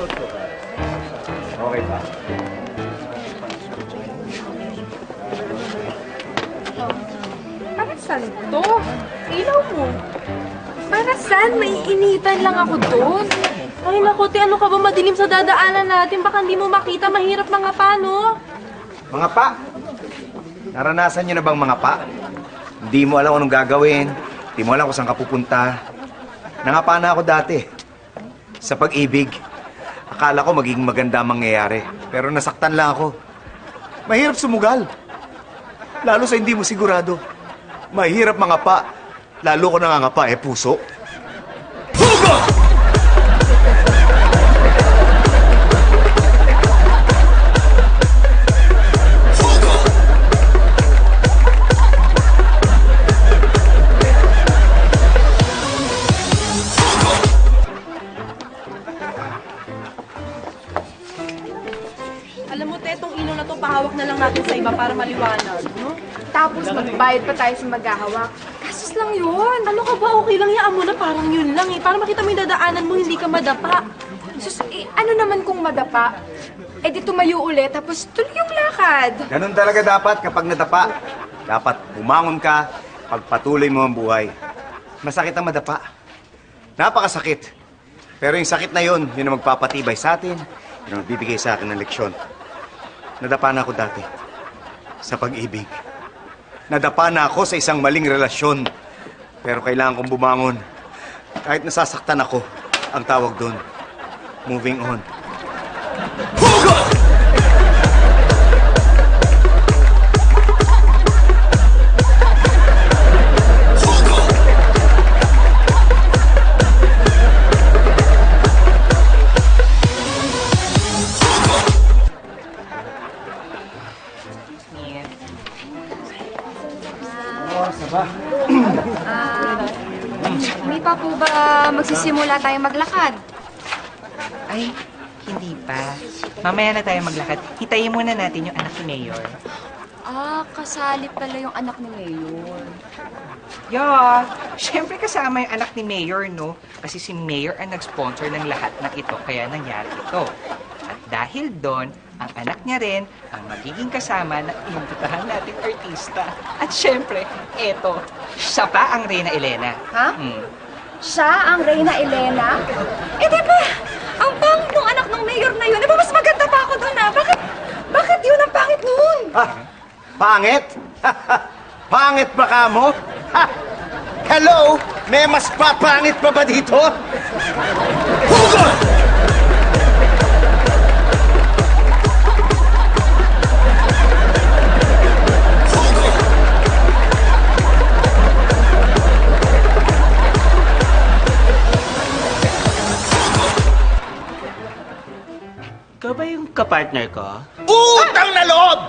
Okay pa. Para saan to? Ilaw mo. Para saan? May initan lang ako doon. Ay naku, te, ano ka ba madilim sa dadaanan natin? Baka hindi mo makita, mahirap mga paano. Mga pa! Naranasan nyo na bang mga pa? Hindi mo alam anong gagawin. Hindi mo alam kung saan ka pupunta. Nangapa na ako dati. Sa pag-ibig. Akala ko magiging maganda ang mangyayari. Pero nasaktan lang ako. Mahirap sumugal. Lalo sa hindi mo sigurado. Mahirap mga pa. Lalo ko nangangapa, puso. Hugo! Alam mo, te, itong ilaw na to, pahawak na lang natin sa iba para maliwanag, no? Tapos magbayad pa tayo sa maghahawak. Kasos lang yun. Ano ka ba? Okay lang yan mo na parang yun lang eh. Para makita mo yung dadaanan mo, hindi ka madapa. Sus, ano naman kung madapa? Eh di tumayo ulit, tapos tuloy yung lakad. Ganun talaga dapat kapag nadapa. Dapat bumangon ka, pagpatuloy mo ang buhay. Masakit ang madapa. Napakasakit. Pero yung sakit na yun ang magpapatibay sa atin, yun ang magbibigay sa atin ng leksyon. Nadapa na ako dati. Sa pag-ibig. Nadapa na ako sa isang maling relasyon. Pero kailangan kong bumangon. Kahit nasasaktan ako, ang tawag doon, moving on. Hugot! Hindi pa po ba magsisimula tayong maglakad? Ay, hindi pa. Mamaya na tayo maglakad. Hitayin muna natin yung anak ni Mayor. Ah, kasali pala yung anak ni Mayor. Yeah, syempre kasama yung anak ni Mayor, no? Kasi si Mayor ang nag-sponsor ng lahat ng ito, kaya nangyari ito. At dahil doon, ang anak niya rin ang magiging kasama ng imbitahan nating artista. At syempre, eto, siya pa ang Reyna Elena. Ha? Siya ang Reyna Elena? Eh, di ba? Ang pangit ng anak ng mayor na yun. Di ba mas maganda pa ako doon, ha? Bakit yun ang pangit nun? Ah, pangit? Pangit ba ka mo? Ha! Hello? May mas papangit pa ba dito? Hugot! Ikaw ba yung kapartner ko? Utang na loob!